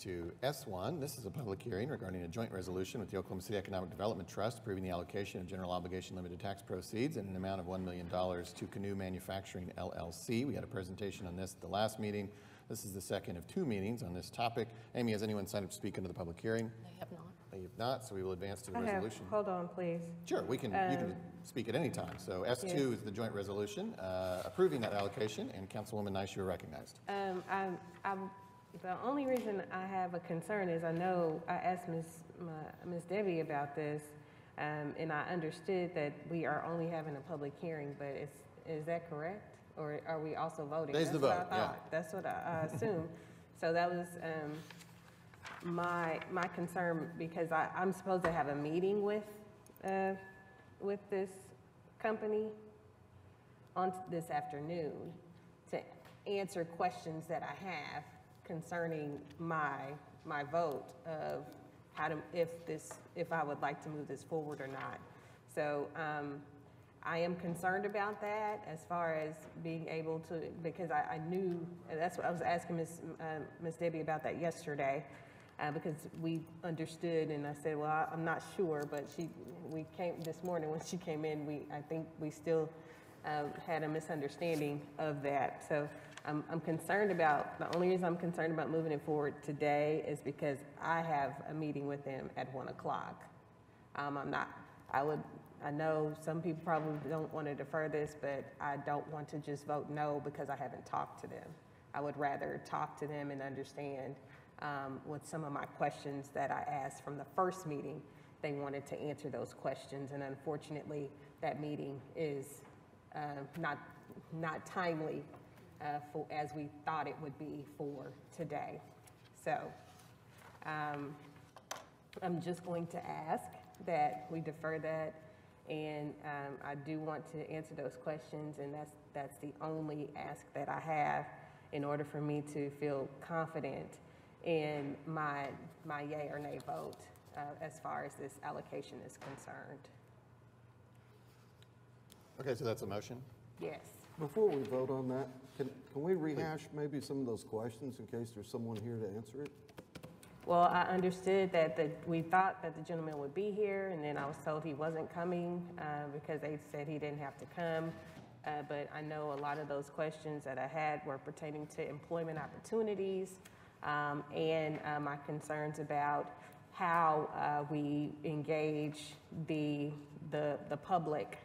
to S1. This is a public hearing regarding a joint resolution with the Oklahoma City Economic Development Trust approving the allocation of general obligation limited tax proceeds in an amount of $1 million to Canoo Manufacturing, LLC. We had a presentation on this at the last meeting. This is the second of 2 meetings on this topic. Amy, has anyone signed up to speak into the public hearing? They have not. They have not, so we will advance to the resolution. Hold on, please. Sure, you can speak at any time. So S2 Yes. is the joint resolution approving that allocation, and Councilwoman Nice, you are recognized. The only reason I have a concern is I know I asked Ms. Debbie about this, and I understood that we are only having a public hearing, but is that correct? Or are we also voting? There's the vote, yeah. That's what I assumed. So that was my concern, because I'm supposed to have a meeting with this company on this afternoon to answer questions that I have concerning my vote of how to, if I would like to move this forward or not. So I am concerned about that as far as being able to, because I knew, and that's what I was asking Ms. Debbie about that yesterday, because we understood, and I said, well, I'm not sure, but we came this morning when she came in, I think we still had a misunderstanding of that. So I'm concerned about, the only reason I'm concerned about moving it forward today is because I have a meeting with them at 1 o'clock. I know some people probably don't want to defer this, but I don't want to just vote no because I haven't talked to them. I would rather talk to them and understand with some of my questions that I asked from the first meeting. They wanted to answer those questions, and unfortunately, that meeting is not timely as we thought it would be for today. So I'm just going to ask that we defer that, and I do want to answer those questions, and that's the only ask that I have in order for me to feel confident in my yay or nay vote as far as this allocation is concerned. Okay, so that's a motion? Yes. Before we vote on that, can we rehash maybe some of those questions in case there's someone here to answer it? Well, I understood that we thought that the gentleman would be here, and then I was told he wasn't coming because they said he didn't have to come. But I know a lot of those questions that I had were pertaining to employment opportunities and my concerns about how we engage the public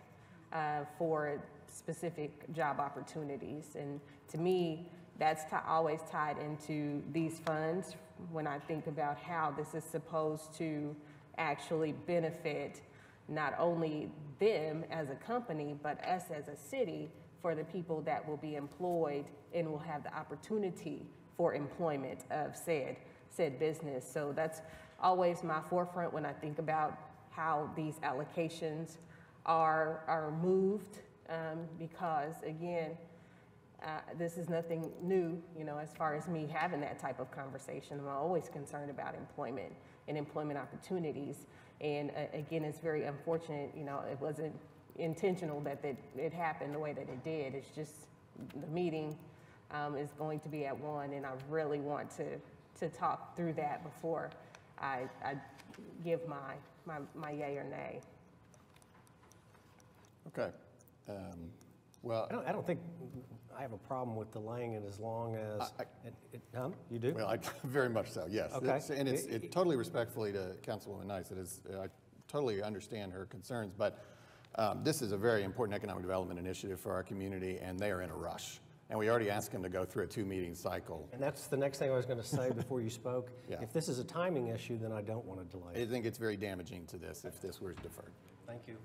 for specific job opportunities. And to me, that's always tied into these funds when I think about how this is supposed to actually benefit not only them as a company, but us as a city, for the people that will be employed and will have the opportunity for employment of said business. So that's always my forefront when I think about how these allocations are moved, because again, this is nothing new, as far as me having that type of conversation. I'm always concerned about employment and employment opportunities. And again, it's very unfortunate, it wasn't intentional that it happened the way that it did. It's just the meeting is going to be at 1, and I really want to talk through that before I give my yay or nay. Okay. Well, I don't think I have a problem with delaying it as long as you do? Well, very much so, yes. Okay. And it's totally respectfully to Councilwoman Nice. I totally understand her concerns, but this is a very important economic development initiative for our community, and they are in a rush. And we already asked them to go through a 2-meeting cycle. And that's the next thing I was going to say before you spoke. Yeah. If this is a timing issue, then I don't want to delay it. I think it's very damaging to this if this were deferred. Thank you.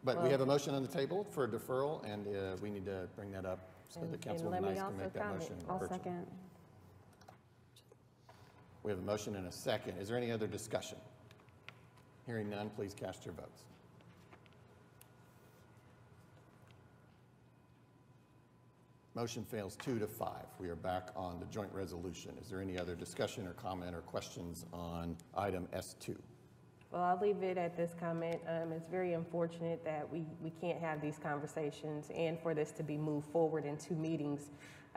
But we have a motion on the table for deferral, and we need to bring that up so that Councilwoman Nice can make that motion. I'll second. We have a motion and a second. Is there any other discussion? Hearing none, please cast your votes. Motion fails 2-5. We are back on the joint resolution. Is there any other discussion or comment or questions on item S2? Well, I'll leave it at this comment. It's very unfortunate that we can't have these conversations and for this to be moved forward in 2 meetings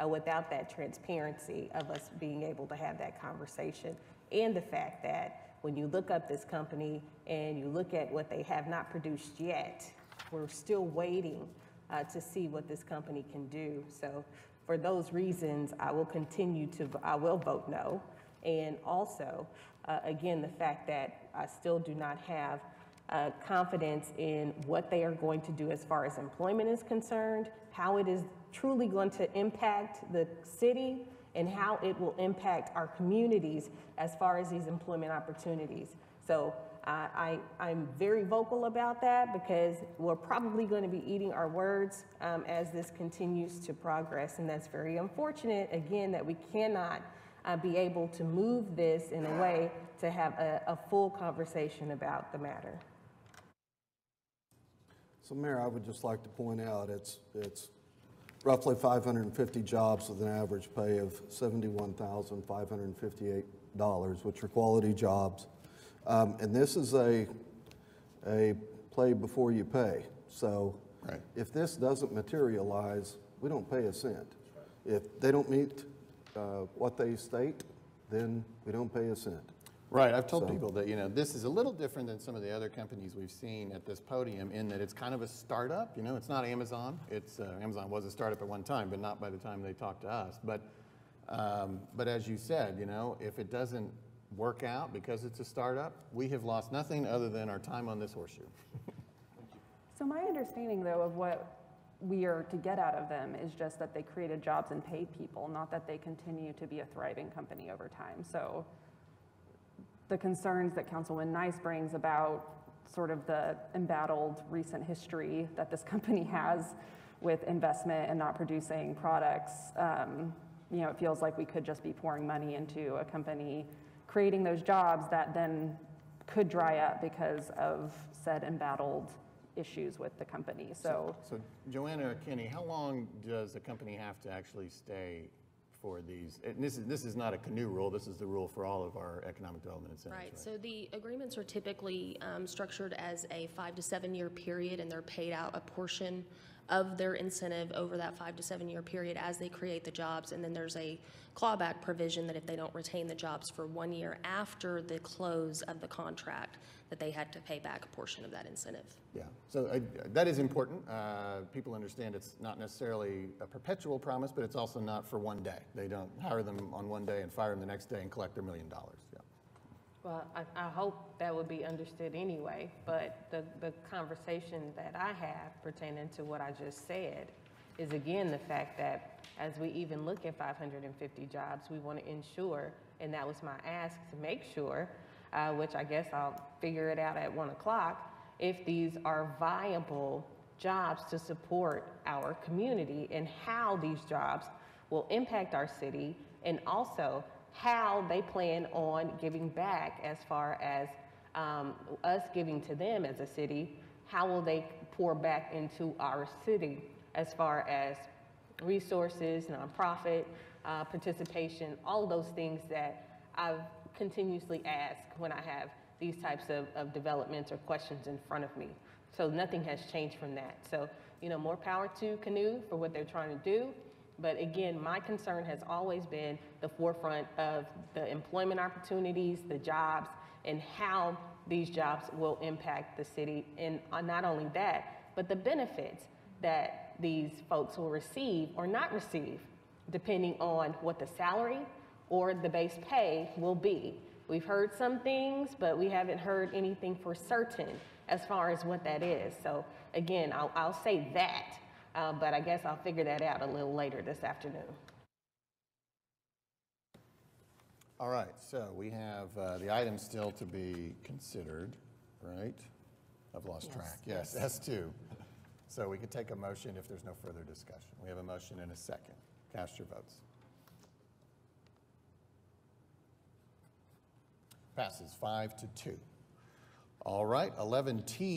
without that transparency of us being able to have that conversation. And the fact that when you look up this company and you look at what they have not produced yet, we're still waiting to see what this company can do. So for those reasons, I will vote no. And also, again, the fact that I still do not have confidence in what they are going to do as far as employment is concerned, how it is truly going to impact the city, and how it will impact our communities as far as these employment opportunities. So I'm very vocal about that because we're probably going to be eating our words as this continues to progress. And that's very unfortunate, again, that we cannot be able to move this in a way to have a full conversation about the matter. So Mayor, I would just like to point out it's roughly 550 jobs with an average pay of $71,558, which are quality jobs. And this is a play before you pay. So right. If this doesn't materialize, we don't pay a cent. If they don't meet what they state, then we don't pay a cent. Right, I've told people that, this is a little different than some of the other companies we've seen at this podium in that it's kind of a startup. It's not Amazon. Amazon was a startup at one time, but not by the time they talked to us. But as you said, if it doesn't work out because it's a startup, we have lost nothing other than our time on this horseshoe. So my understanding, though, of what we are to get out of them is just that they created jobs and paid people, not that they continue to be a thriving company over time. So the concerns that Councilman Nice brings about sort of the embattled recent history that this company has with investment and not producing products, it feels like we could just be pouring money into a company creating those jobs that then could dry up because of said embattled issues with the company. So Joanna or Kenny, how long does a company have to actually stay for these? And this is not a Canoo rule. This is the rule for all of our economic development incentives. Right. So the agreements are typically structured as a 5 to 7 year period, and they're paid out a portion of their incentive over that 5 to 7 year period as they create the jobs. And then there's a clawback provision that if they don't retain the jobs for 1 year after the close of the contract, that they had to pay back a portion of that incentive. Yeah, so that is important. People understand it's not necessarily a perpetual promise, but it's also not for one day. They don't hire them on one day and fire them the next day and collect their $1 million. Yeah. Well, I hope that would be understood anyway, but the conversation that I have pertaining to what I just said is, again, the fact that as we even look at 550 jobs, we want to ensure, and that was my ask, to make sure, which I guess I'll figure it out at 1 o'clock, if these are viable jobs to support our community and how these jobs will impact our city, and also how they plan on giving back as far as us giving to them as a city. How will they pour back into our city as far as resources, nonprofit participation, all of those things that I've continuously ask when I have these types of developments or questions in front of me. So nothing has changed from that. So, more power to Canoo for what they're trying to do. But again, my concern has always been the forefront of the employment opportunities, the jobs, and how these jobs will impact the city. And not only that, but the benefits that these folks will receive or not receive, depending on what the salary or the base pay will be. We've heard some things, but we haven't heard anything for certain as far as what that is. So again, I'll say that, but I guess I'll figure that out a little later this afternoon. All right, so we have the items still to be considered, right? I've lost track. Yes, S2. So we could take a motion if there's no further discussion. We have a motion and a second. Cast your votes. Passes 5-2. All right, 11T.